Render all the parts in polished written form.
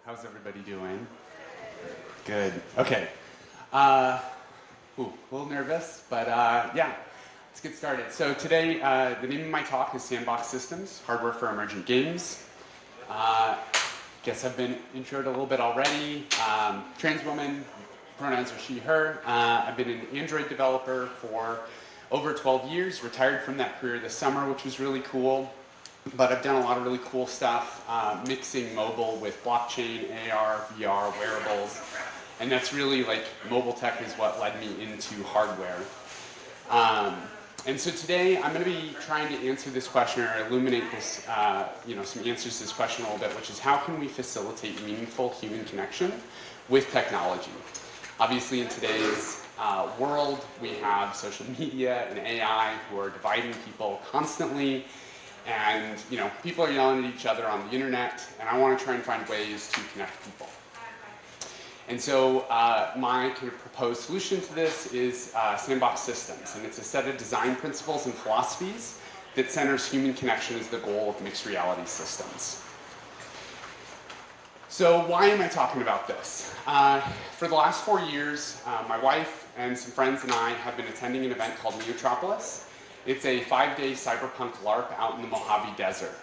How's everybody doing? Good. Okay. A little nervous, but yeah, let's get started. So today, the name of my talk is Sandbox Systems, Hardware for Emergent Games. Guess I've been introed a little bit already. Trans woman, pronouns are she, her. I've been an Android developer for over 12 years, retired from that career this summer, which was really cool. But I've done a lot of really cool stuff, mixing mobile with blockchain, AR, VR, wearables. And that's really like mobile tech is what led me into hardware. And so today I'm going to be trying to answer this question or illuminate this, some answers to this question a little bit, which is how can we facilitate meaningful human connection with technology? Obviously in today's world, we have social media and AI who are dividing people constantly. And people are yelling at each other on the internet, and I want to try and find ways to connect people. And so my kind of proposed solution to this is Sandbox Systems, and it's a set of design principles and philosophies that centers human connection as the goal of mixed reality systems. So why am I talking about this? For the last 4 years, my wife and some friends and I have been attending an event called Neotropolis. It's a 5-day cyberpunk LARP out in the Mojave Desert.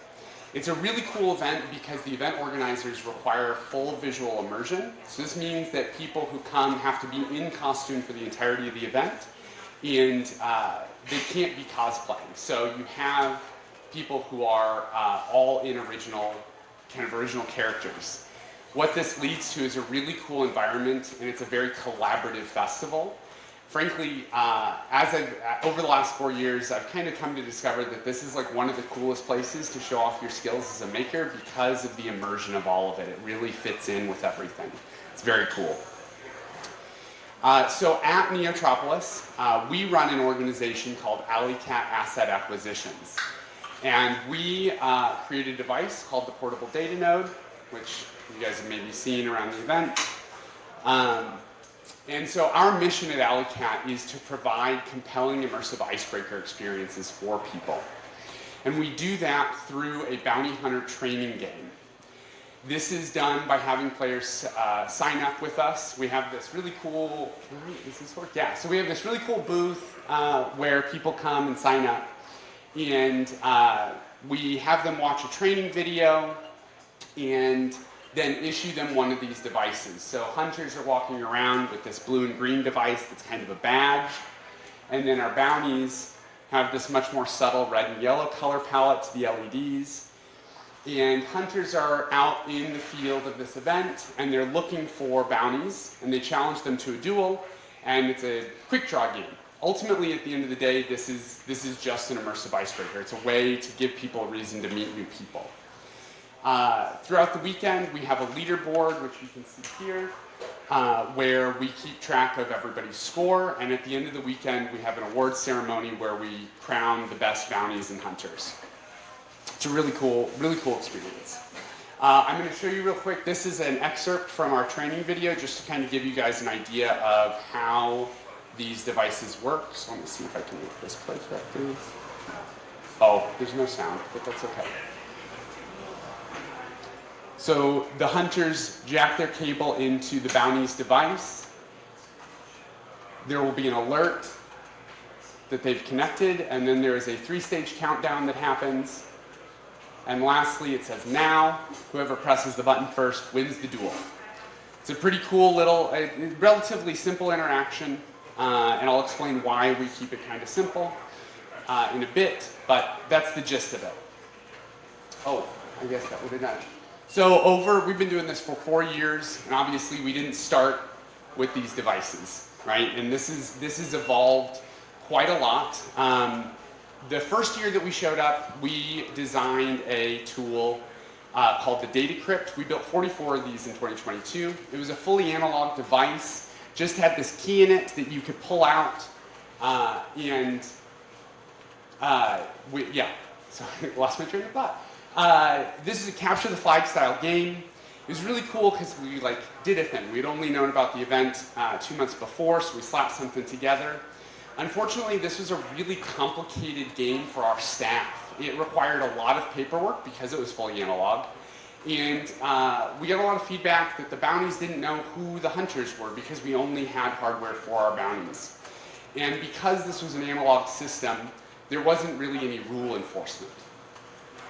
It's a really cool event because the event organizers require full visual immersion. So this means that people who come have to be in costume for the entirety of the event, and they can't be cosplaying. So you have people who are all in original characters. What this leads to is a really cool environment, and it's a very collaborative festival. Frankly, over the last 4 years, I've kind of come to discover that this is like one of the coolest places to show off your skills as a maker because of the immersion of all of it. It really fits in with everything. It's very cool. So at Neotropolis, we run an organization called Elli Asset Acquisitions. And we created a device called the Portable Data Node, which you guys have maybe seen around the event. And so our mission at Elli is to provide compelling immersive icebreaker experiences for people. And we do that through a bounty hunter training game. This is done by having players sign up with us. We have this really cool, does this work? Yeah, so we have this really cool booth where people come and sign up. And we have them watch a training video and then issue them one of these devices. So hunters are walking around with this blue and green device that's kind of a badge. And then our bounties have this much more subtle red and yellow color palette to the LEDs. And hunters are out in the field of this event, and they're looking for bounties, and they challenge them to a duel, and it's a quick draw game. Ultimately, at the end of the day, this is just an immersive icebreaker. It's a way to give people a reason to meet new people. Throughout the weekend, we have a leaderboard, which you can see here, where we keep track of everybody's score, and at the end of the weekend, we have an awards ceremony where we crown the best bounties and hunters. It's a really cool experience. I'm going to show you real quick. This is an excerpt from our training video, just to kind of give you guys an idea of how these devices work. So let me see if I can make this play correctly. Oh, there's no sound, but that's okay. So the hunters jack their cable into the bounty's device. There will be an alert that they've connected, and then there is a 3-stage countdown that happens. And lastly, it says now. Whoever presses the button first wins the duel. It's a pretty cool little, relatively simple interaction, and I'll explain why we keep it kind of simple in a bit, but that's the gist of it. Oh, I guess that would have done it. So we've been doing this for 4 years, and obviously we didn't start with these devices, right? And this has evolved quite a lot. The first year that we showed up, we designed a tool called the Data Crypt. We built 44 of these in 2022. It was a fully analog device, just had this key in it that you could pull out, sorry, lost my train of thought. This is a capture the flag style game. It was really cool because we did a thing. We'd only known about the event 2 months before, so we slapped something together. Unfortunately, this was a really complicated game for our staff. It required a lot of paperwork because it was fully analog, And we got a lot of feedback that the bounties didn't know who the hunters were because we only had hardware for our bounties. And because this was an analog system, there wasn't really any rule enforcement.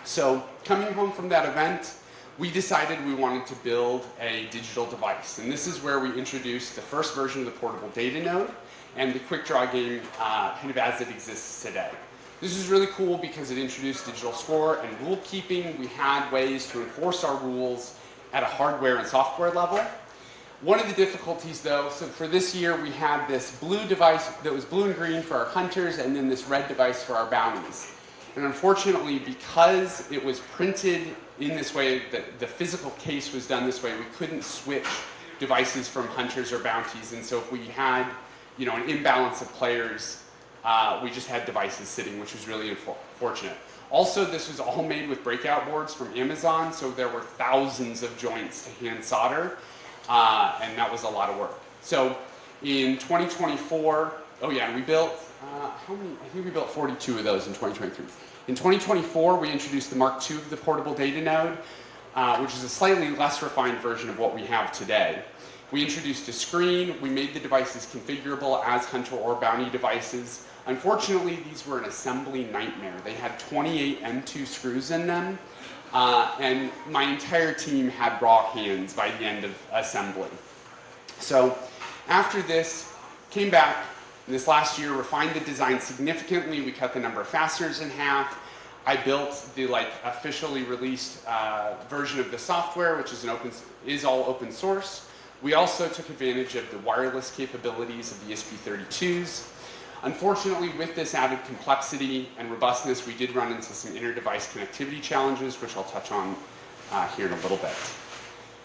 So coming home from that event, we decided we wanted to build a digital device. And this is where we introduced the first version of the portable data node and the quick draw game kind of as it exists today. This is really cool because it introduced digital score and rule keeping. We had ways to enforce our rules at a hardware and software level. One of the difficulties though, so for this year we had this blue device that was blue and green for our hunters and then this red device for our bounties. And unfortunately, because it was printed in this way, the physical case was done this way, we couldn't switch devices from hunters or bounties. And so if we had, you know, an imbalance of players, we just had devices sitting, which was really unfortunate. Also, this was all made with breakout boards from Amazon, so there were thousands of joints to hand solder, and that was a lot of work. So in 2024, oh yeah, and we built, how many? I think we built 42 of those in 2023. In 2024, we introduced the Mark II of the portable data node, which is a slightly less refined version of what we have today. We introduced a screen, we made the devices configurable as hunter or bounty devices. Unfortunately, these were an assembly nightmare. They had 28 M2 screws in them, and my entire team had raw hands by the end of assembly. So after this, came back this last year, refined the design significantly. We cut the number of fasteners in half. I built the officially released version of the software, which is all open source. We also took advantage of the wireless capabilities of the ESP32s. Unfortunately, with this added complexity and robustness, we did run into some inter-device connectivity challenges, which I'll touch on here in a little bit.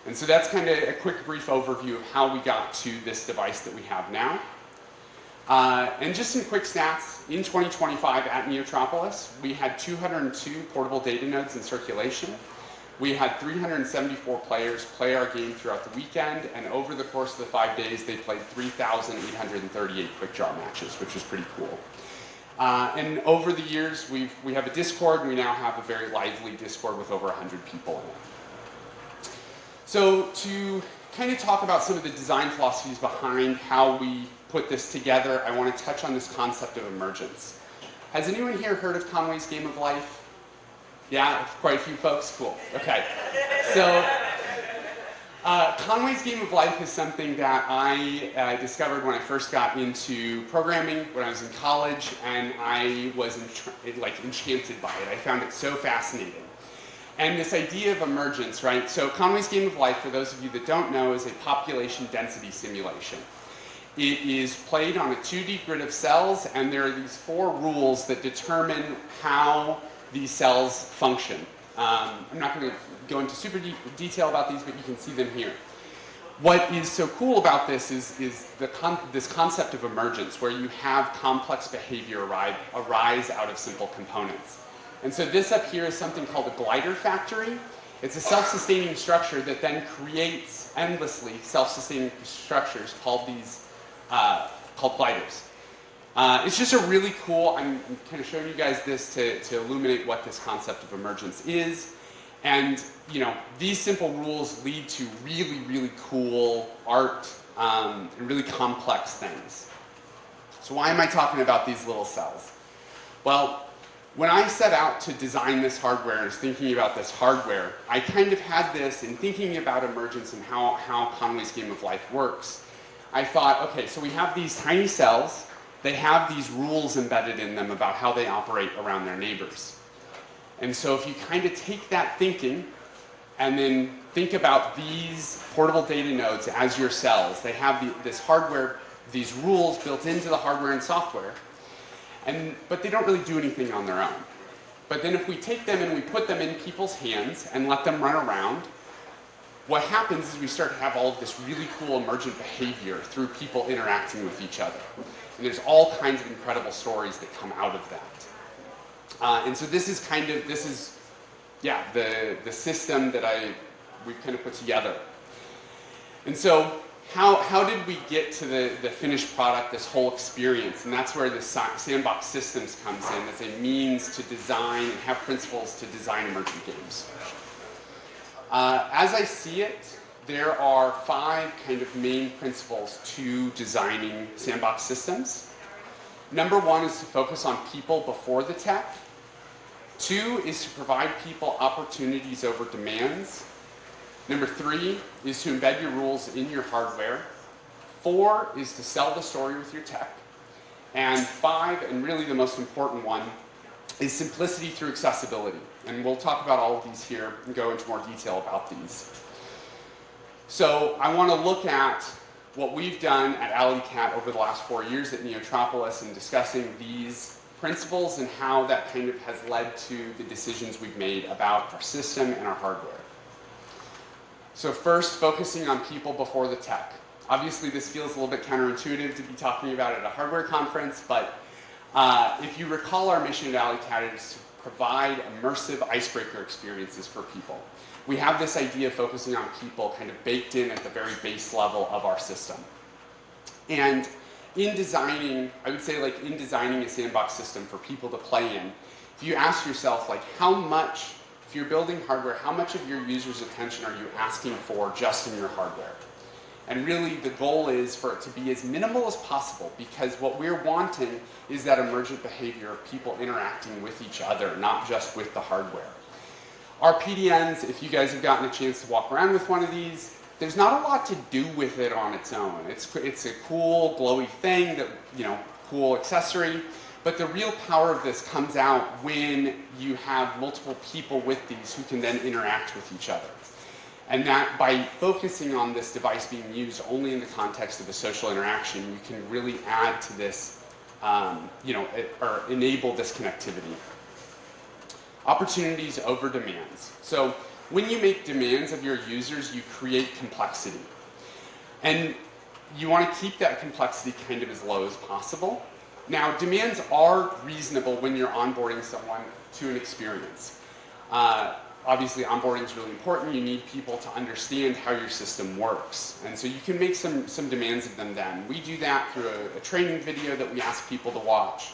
And so that's kind of a quick, brief overview of how we got to this device that we have now. And just some quick stats, in 2025 at Neotropolis, we had 202 portable data nodes in circulation. We had 374 players play our game throughout the weekend, and over the course of the 5 days, they played 3,838 quick draw matches, which was pretty cool. And over the years, we have a Discord, and we now have a very lively Discord with over 100 people in it. So to kind of talk about some of the design philosophies behind how we put this together, I want to touch on this concept of emergence. Has anyone here heard of Conway's Game of Life? Yeah, quite a few folks? Cool. Okay. So Conway's Game of Life is something that I discovered when I first got into programming when I was in college, and I was enchanted by it. I found it so fascinating. And this idea of emergence, right? So Conway's Game of Life, for those of you that don't know, is a population density simulation. It is played on a 2D grid of cells, and there are these 4 rules that determine how these cells function. I'm not going to go into super detail about these, but you can see them here. What is so cool about this is this concept of emergence, where you have complex behavior arise out of simple components. And so this up here is something called a glider factory. It's a self-sustaining structure that then creates endlessly self-sustaining structures called gliders. It's just a really cool, I'm kind of showing you guys this to illuminate what this concept of emergence is. And, you know, these simple rules lead to really, really cool art and really complex things. So why am I talking about these little cells? Well, when I set out to design this hardware and was thinking about this hardware, I kind of had this in thinking about emergence and how Conway's Game of Life works. I thought, okay, so we have these tiny cells. They have these rules embedded in them about how they operate around their neighbors. And so if you kind of take that thinking and then think about these portable data nodes as your cells, they have this hardware, these rules built into the hardware and software, but they don't really do anything on their own. But then if we take them and we put them in people's hands and let them run around, what happens is we start to have all of this really cool emergent behavior through people interacting with each other. And there's all kinds of incredible stories that come out of that. And so this is the system that we've kind of put together. And so how did we get to the finished product, this whole experience? And that's where the Sandbox Systems comes in as a means to design and have principles to design emergent games. As I see it, there are 5 kind of main principles to designing sandbox systems. Number 1 is to focus on people before the tech. 2 is to provide people opportunities over demands. Number 3 is to embed your rules in your hardware. 4 is to sell the story with your tech. And 5, and really the most important one, is simplicity through accessibility. And we'll talk about all of these here and go into more detail about these. So I want to look at what we've done at Elli over the last 4 years at Neotropolis and discussing these principles and how that kind of has led to the decisions we've made about our system and our hardware. So first, focusing on people before the tech. Obviously, this feels a little bit counterintuitive to be talking about at a hardware conference, but if you recall, our mission at Elli is to provide immersive icebreaker experiences for people. We have this idea of focusing on people kind of baked in at the very base level of our system. And in designing, I would say like in designing a sandbox system for people to play in, if you ask yourself like how much, if you're building hardware, how much of your users' attention are you asking for just in your hardware? And really the goal is for it to be as minimal as possible, because what we're wanting is that emergent behavior of people interacting with each other, not just with the hardware. Our PDNs, if you guys have gotten a chance to walk around with one of these, there's not a lot to do with it on its own. It's a cool, glowy thing, that, cool accessory, but the real power of this comes out when you have multiple people with these who can then interact with each other. And that by focusing on this device being used only in the context of a social interaction, you can really add to this, or enable this connectivity. Opportunities over demands. So when you make demands of your users, you create complexity. And you want to keep that complexity kind of as low as possible. Now, demands are reasonable when you're onboarding someone to an experience. Obviously, onboarding is really important. You need people to understand how your system works. And so you can make some demands of them then. We do that through a training video that we ask people to watch.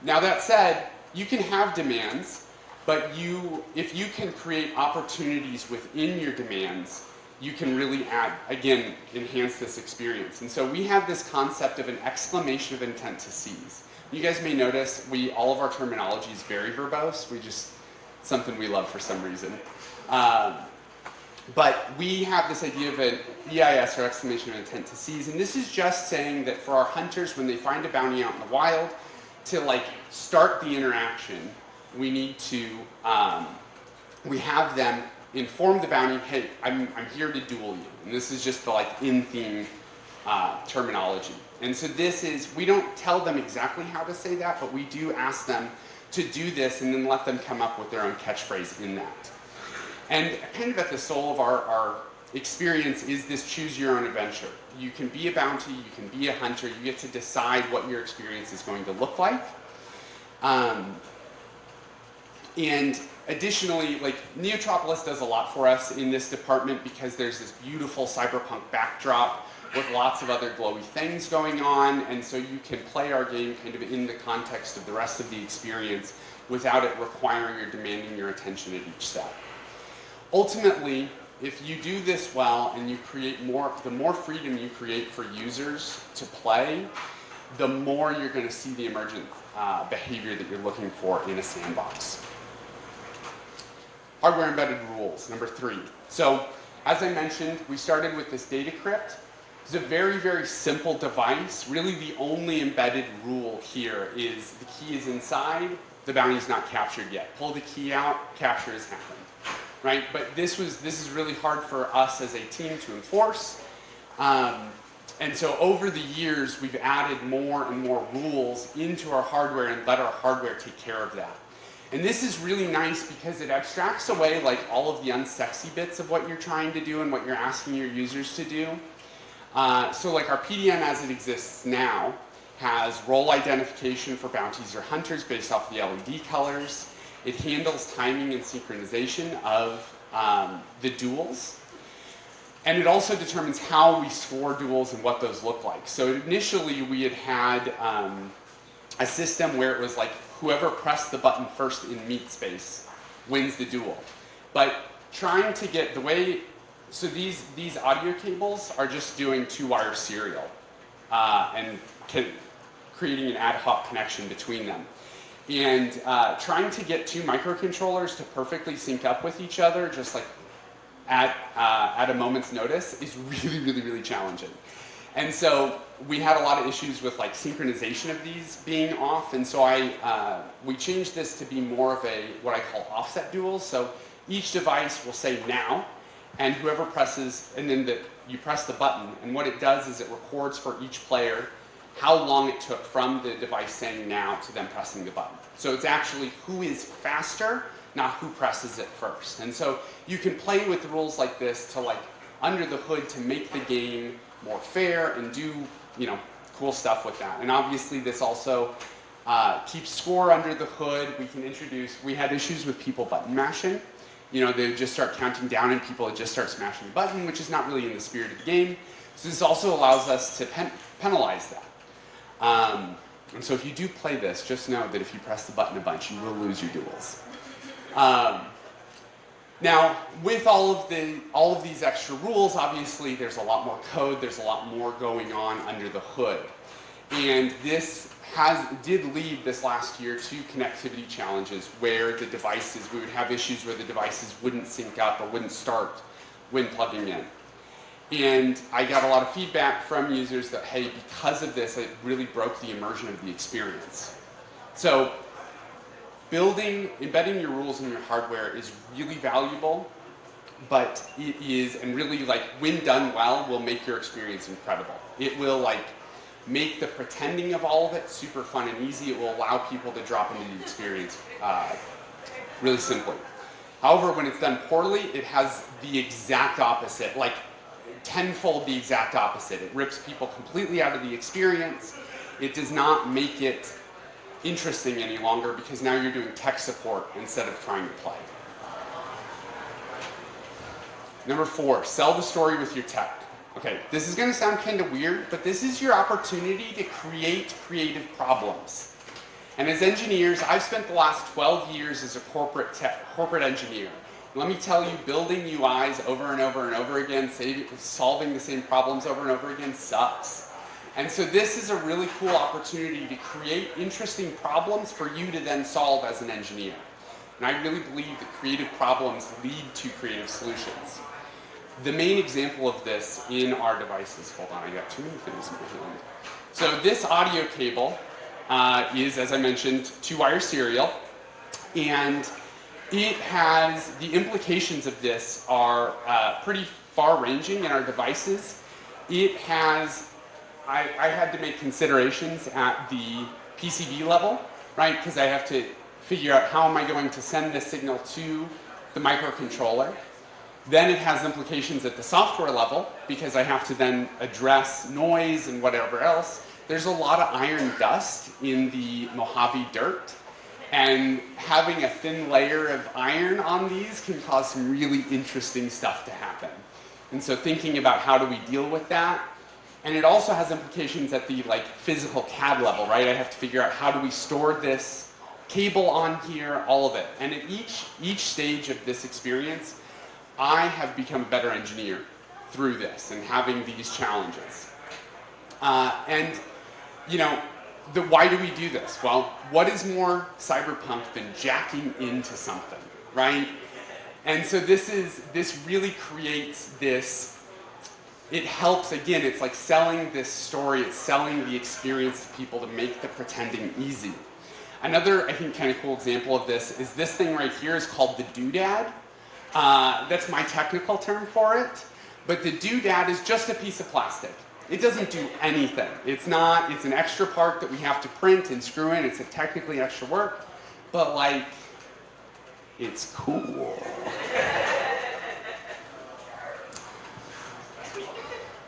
Now that said, you can have demands, but if you can create opportunities within your demands, you can really enhance this experience. And so we have this concept of an exclamation of intent to seize. You guys may notice all of our terminology is very verbose. Something we love for some reason. But we have this idea of an EIS, or exclamation of intent to seize, and this is just saying that for our hunters, when they find a bounty out in the wild, to start the interaction, we need to, we have them inform the bounty, hey, I'm here to duel you. And this is just the in-theme terminology. And so we don't tell them exactly how to say that, but we do ask them to do this and then let them come up with their own catchphrase in that. And kind of at the soul of our experience is this choose your own adventure. You can be a bounty, you can be a hunter, you get to decide what your experience is going to look like. And additionally, Neotropolis does a lot for us in this department because there's this beautiful cyberpunk backdrop with lots of other glowy things going on, and so you can play our game kind of in the context of the rest of the experience without it requiring or demanding your attention at each step. Ultimately, if you do this well and you create the more freedom you create for users to play, the more you're going to see the emergent behavior that you're looking for in a sandbox. Hardware embedded rules, number 3. So, as I mentioned, we started with this data crypt. It's a very, very simple device. Really, the only embedded rule here is the key is inside, the bounty is not captured yet. Pull the key out, capture has happened. Right? But this is really hard for us as a team to enforce. And so over the years, we've added more and more rules into our hardware and let our hardware take care of that. And this is really nice because it abstracts away all of the unsexy bits of what you're trying to do and what you're asking your users to do. So our PDN as it exists now has role identification for bounties or hunters based off the LED colors. It handles timing and synchronization of the duels. And it also determines how we score duels and what those look like. So initially we had a system where it was whoever pressed the button first in meat space wins the duel. But trying to get the way, so these audio cables are just doing 2-wire serial and creating an ad hoc connection between them. And trying to get 2 microcontrollers to perfectly sync up with each other, just like at a moment's notice, is really, really, really challenging. And so we had a lot of issues with like synchronization of these being off, and so we changed this to be more of a what I call offset duels. So each device will say now, and whoever presses, and then you press the button, and what it does is it records for each player how long it took from the device saying now to them pressing the button. So it's actually who is faster, not who presses it first. And so you can play with rules like this to like under the hood to make the game more fair and do, you know, cool stuff with that. And obviously this also keeps score under the hood. We had issues with people button mashing. You know, they would just start counting down and people would just start smashing the button, which is not really in the spirit of the game. So this also allows us to penalize that. And so if you do play this, just know that if you press the button a bunch, you will lose your duels. Now, with all of these extra rules, obviously there's a lot more code, there's a lot more going on under the hood. And this did lead this last year to connectivity challenges where the devices, we would have issues where the devices wouldn't sync up or wouldn't start when plugging in. And I got a lot of feedback from users that, hey, because of this, it really broke the immersion of the experience. So embedding your rules in your hardware is really valuable, but it is, and really like when done well, will make your experience incredible. It will like make the pretending of all of it super fun and easy. It will allow people to drop into the experience really simply. However, when it's done poorly, it has the exact opposite, like tenfold the exact opposite. It rips people completely out of the experience. It does not make it interesting any longer because now you're doing tech support instead of trying to play. Number 4, sell the story with your tech. Okay, this is going to sound kind of weird, but this is your opportunity to create creative problems. And as engineers, I've spent the last 12 years as a corporate engineer. Let me tell you, building UIs over and over and over again, solving the same problems over and over again sucks. And so this is a really cool opportunity to create interesting problems for you to then solve as an engineer. And I really believe that creative problems lead to creative solutions. The main example of this in our devices, hold on, I got too many things in my hand. So this audio cable is, as I mentioned, 2-wire serial, and it has, the implications of this are pretty far-ranging in our devices. It has, I had to make considerations at the PCB level, right? Because I have to figure out how am I going to send this signal to the microcontroller. Then it has implications at the software level because I have to then address noise and whatever else. There's a lot of iron dust in the Mojave dirt, and having a thin layer of iron on these can cause some really interesting stuff to happen. And so thinking about how do we deal with that. And it also has implications at the like physical CAD level, right? I have to figure out how do we store this cable on here, all of it. And at each stage of this experience, I have become a better engineer through this and having these challenges. And you know, why do we do this? Well, what is more cyberpunk than jacking into something, right? And so this really creates this, it helps, again, it's like selling this story, it's selling the experience to people to make the pretending easy. Another, I think, kind of cool example of this is this thing right here is called the doodad. That's my technical term for it, but the doodad is just a piece of plastic. It doesn't do anything. It's an extra part that we have to print and screw in. It's technically extra work, but like, it's cool.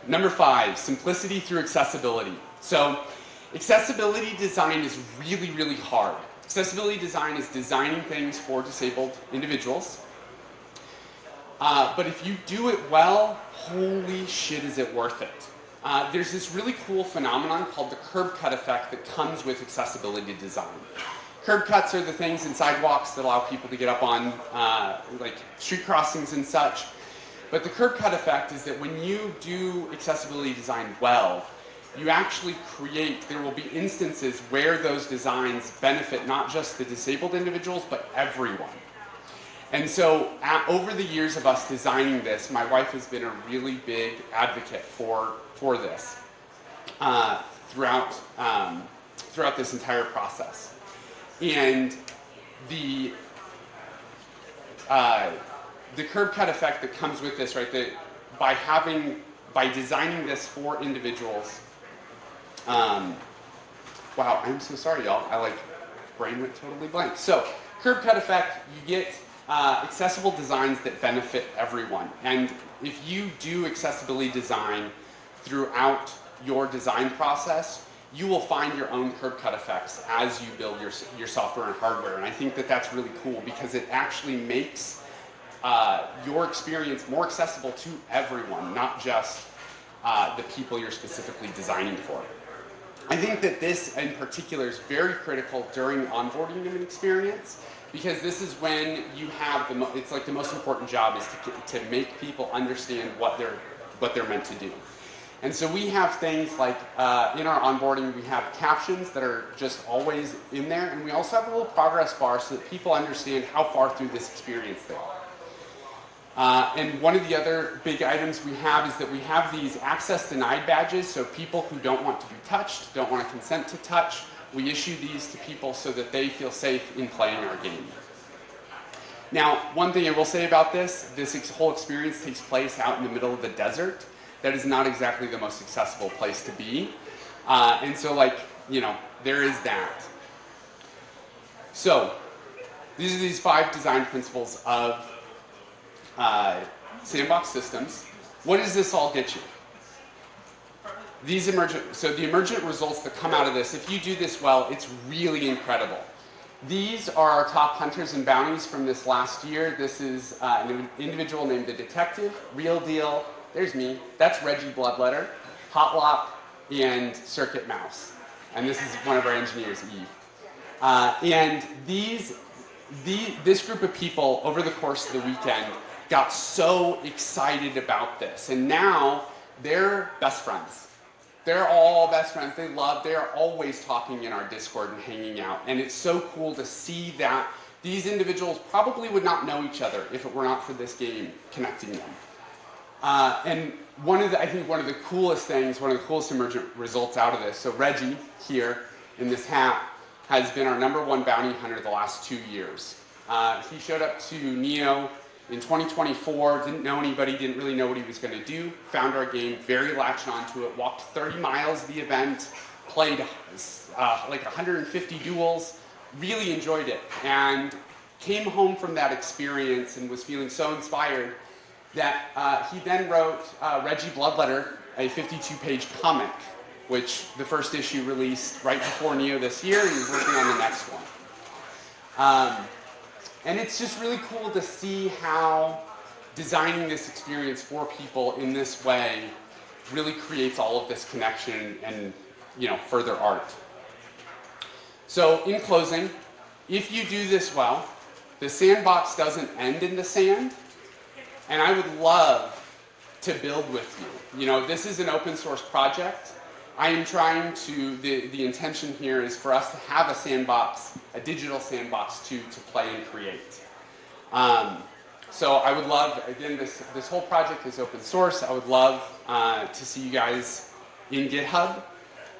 Number 5, simplicity through accessibility. So accessibility design is really, really hard. Accessibility design is designing things for disabled individuals. But if you do it well, holy shit, is it worth it. There's this really cool phenomenon called the curb cut effect that comes with accessibility design. curb cuts are the things in sidewalks that allow people to get up on like street crossings and such. But the curb cut effect is that when you do accessibility design well, you actually create, there will be instances where those designs benefit not just the disabled individuals, but everyone. And so over the years of us designing this, my wife has been a really big advocate for this throughout this entire process. And the curb cut effect that comes with this, right, that by designing this for individuals, wow, I'm so sorry, y'all. Brain went totally blank. So, curb cut effect, you get accessible designs that benefit everyone. And if you do accessibility design throughout your design process, you will find your own curb cut effects as you build your software and hardware. And I think that that's really cool because it actually makes your experience more accessible to everyone, not just the people you're specifically designing for. I think that this in particular is very critical during onboarding of an experience because this is when you have it's like the most important job is to make people understand what they're meant to do. And so we have things like in our onboarding we have captions that are just always in there, and we also have a little progress bar so that people understand how far through this experience they are. And one of the other big items we have is that we have these access denied badges, so people who don't want to be touched, don't want to consent to touch, we issue these to people so that they feel safe in playing our game. Now, one thing I will say about this whole experience takes place out in the middle of the desert. That is not exactly the most accessible place to be. And so, there is that. So, these are these 5 design principles of Sandbox systems. What does this all get you? These the emergent results that come out of this, if you do this well, it's really incredible. These are our top hunters and bounties from this last year. This is an individual named the Detective, Real Deal, there's me, that's Reggie Bloodletter, Hotlock, and Circuit Mouse. And this is one of our engineers, Eve. And this group of people, over the course of the weekend, got so excited about this. And now they're best friends. They're all best friends. They are always talking in our Discord and hanging out. And it's so cool to see that these individuals probably would not know each other if it were not for this game connecting them. And I think one of the coolest things, one of the coolest emergent results out of this, so Reggie here in this hat has been our #1 bounty hunter the last 2 years. He showed up to Neo in 2024, didn't know anybody, didn't really know what he was going to do, found our game, very latched onto it, walked 30 miles the event, played like 150 duels, really enjoyed it, and came home from that experience and was feeling so inspired that he then wrote Reggie Bloodletter, a 52-page comic, which the first issue released right before Neo this year, and he's working on the next one. And it's just really cool to see how designing this experience for people in this way really creates all of this connection and further art. So in closing, if you do this well, the sandbox doesn't end in the sand, and I would love to build with you. This is an open source project. I am trying to, the intention here is for us to have a sandbox, a digital sandbox to play and create. So I would love, again, this whole project is open source. I would love to see you guys in GitHub.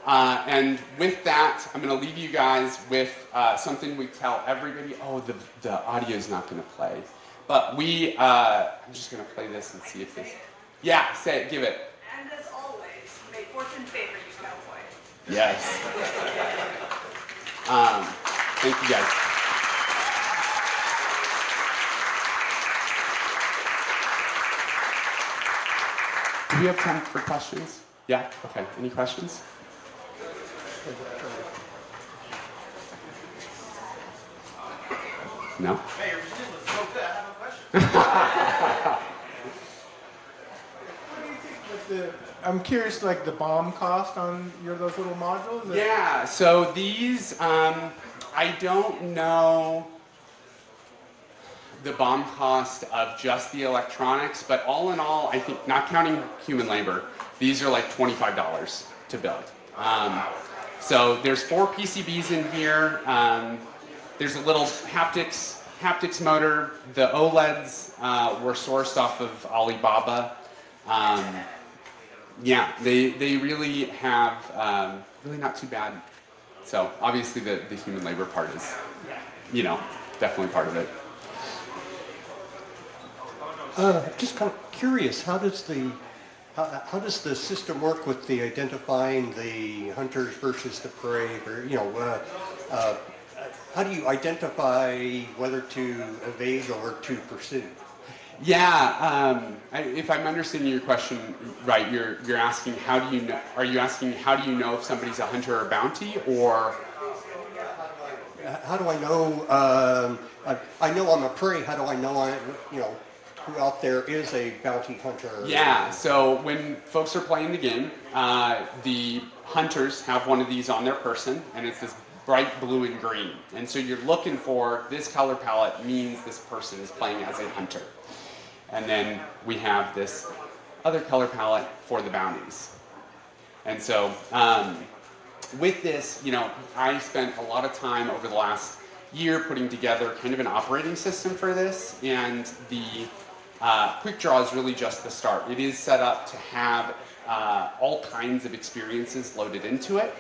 And with that, I'm going to leave you guys with something we tell everybody. Oh, the audio's not going to play. But I'm just going to play this and see if this, yeah, say it, give it. And as always, may fortune favor you, cowboy. Yes. Thank you guys. Do we have time for questions? Yeah? Okay. Any questions? No? Hey, your machine was so good. I have a question. What do you think? I'm curious, the BOM cost on those little modules? Yeah, so these, I don't know the BOM cost of just the electronics, but all in all, I think, not counting human labor, these are like $25 to build. So there's 4 PCBs in here. There's a little haptics motor. The OLEDs were sourced off of Alibaba. Yeah, they really have really not too bad. So obviously the human labor part is, definitely part of it. Just kind of curious, how does the system work with the identifying the hunters versus the prey? Or how do you identify whether to evade or to pursue? Yeah, if I'm understanding your question right, you're asking how do you know? Are you asking how do you know if somebody's a hunter or a bounty, or? How do I know? I know I'm a prey. How do I know who out there is a bounty hunter? Yeah. So when folks are playing the game, the hunters have one of these on their person, and it's this bright blue and green. And so you're looking for this color palette means this person is playing as a hunter. And then we have this other color palette for the bounties. And so with this, I spent a lot of time over the last year putting together kind of an operating system for this, and the Quick Draw is really just the start. It is set up to have all kinds of experiences loaded into it,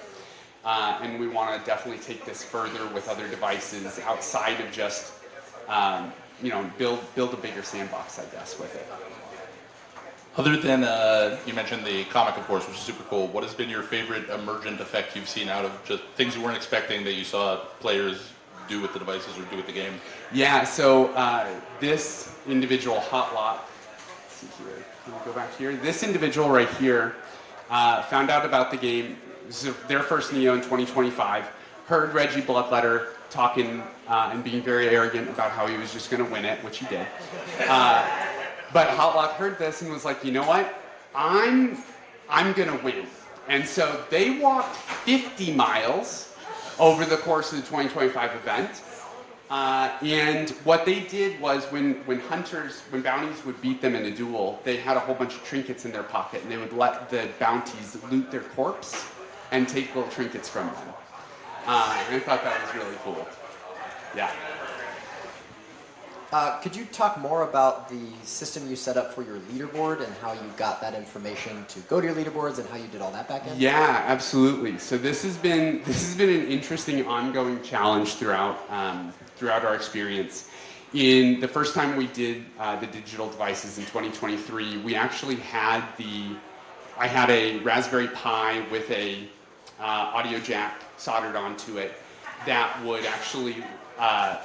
and we want to definitely take this further with other devices outside of just build a bigger sandbox, I guess, with it. Other than, you mentioned the comic, of course, which is super cool. What has been your favorite emergent effect you've seen out of just things you weren't expecting that you saw players do with the devices or do with the game? Yeah, so this individual Hot Lot, let's see here, can we go back here? This individual right here found out about the game, this is their first Neo in 2025, heard Reggie Bloodletter talking and being very arrogant about how he was just going to win it, which he did. But Hotlock heard this and was like, you know what? I'm going to win. And so they walked 50 miles over the course of the 2025 event. And what they did was when bounties would beat them in a duel, they had a whole bunch of trinkets in their pocket, and they would let the bounties loot their corpse and take little trinkets from them. And I thought that was really cool. Yeah. Could you talk more about the system you set up for your leaderboard and how you got that information to go to your leaderboards and how you did all that back end? Yeah, absolutely. So this has been an interesting ongoing challenge throughout our experience. In the first time we did the digital devices in 2023, we actually I had a Raspberry Pi with a audio jack soldered onto it that would actually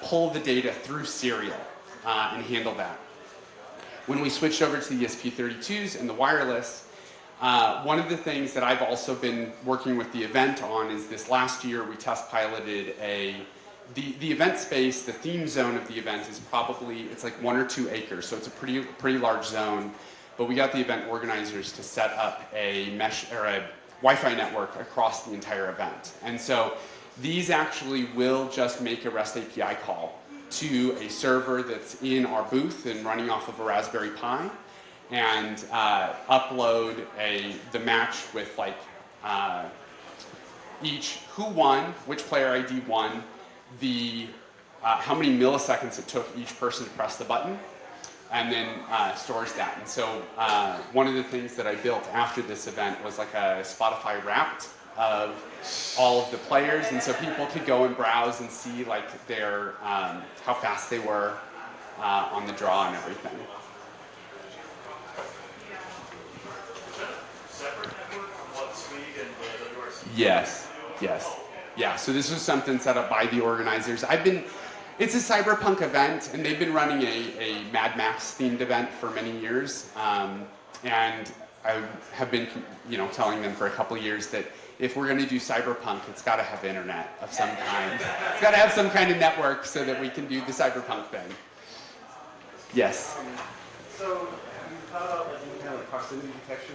pull the data through serial and handle that. When we switched over to the ESP32s and the wireless, one of the things that I've also been working with the event on is this last year we test piloted the event space. The theme zone of the event is it's like 1 or 2 acres, so it's a pretty large zone. But we got the event organizers to set up a mesh or a Wi-Fi network across the entire event. And so these actually will just make a REST API call to a server that's in our booth and running off of a Raspberry Pi, and upload the match with each who won, which player ID won, how many milliseconds it took each person to press the button, and then stores that. And so one of the things that I built after this event was like a Spotify Wrapped of all of the players, and so people could go and browse and see their how fast they were on the draw and everything. Separate network from what Swede and the WRC? Yes. Yeah, so this was something set up by the organizers. It's a cyberpunk event, and they've been running a Mad Max themed event for many years. And I have been, telling them for a couple of years that if we're going to do cyberpunk, it's got to have internet of some kind. It's got to have some kind of network so that we can do the cyberpunk thing. Yes. So you thought about like kind of proximity detection?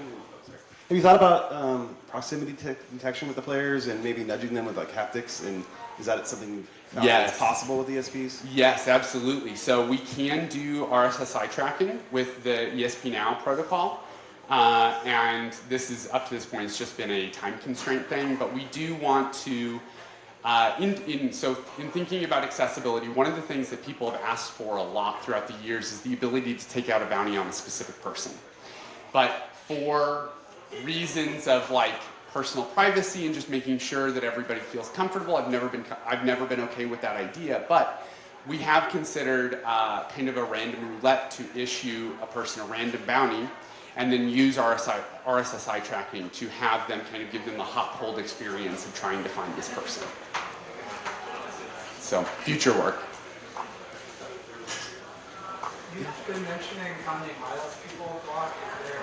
Have you thought about proximity detection with the players and maybe nudging them with like haptics? And is that something you've found that's possible with ESPs? Yes, absolutely. So we can do RSSI tracking with the ESP Now protocol. And this is, up to this point, it's just been a time constraint thing, but we do want to, in thinking about accessibility, one of the things that people have asked for a lot throughout the years is the ability to take out a bounty on a specific person. But for reasons of like personal privacy and just making sure that everybody feels comfortable, I've never been okay with that idea, but we have considered kind of a random roulette to issue a person a random bounty and then use RSSI tracking to have them kind of give them the hot cold experience of trying to find this person. So, future work. You've been mentioning how many miles people walk in their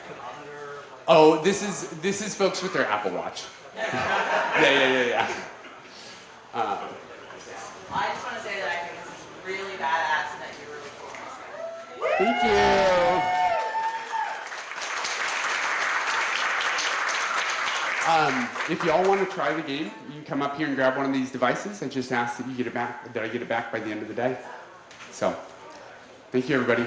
pedometer. Oh, this is folks with their Apple Watch. Yeah. I just want to say that I think this is really badass and that you're really cool. Thank you. If y'all want to try the game, you can come up here and grab one of these devices. I just ask that I get it back by the end of the day. So, thank you, everybody.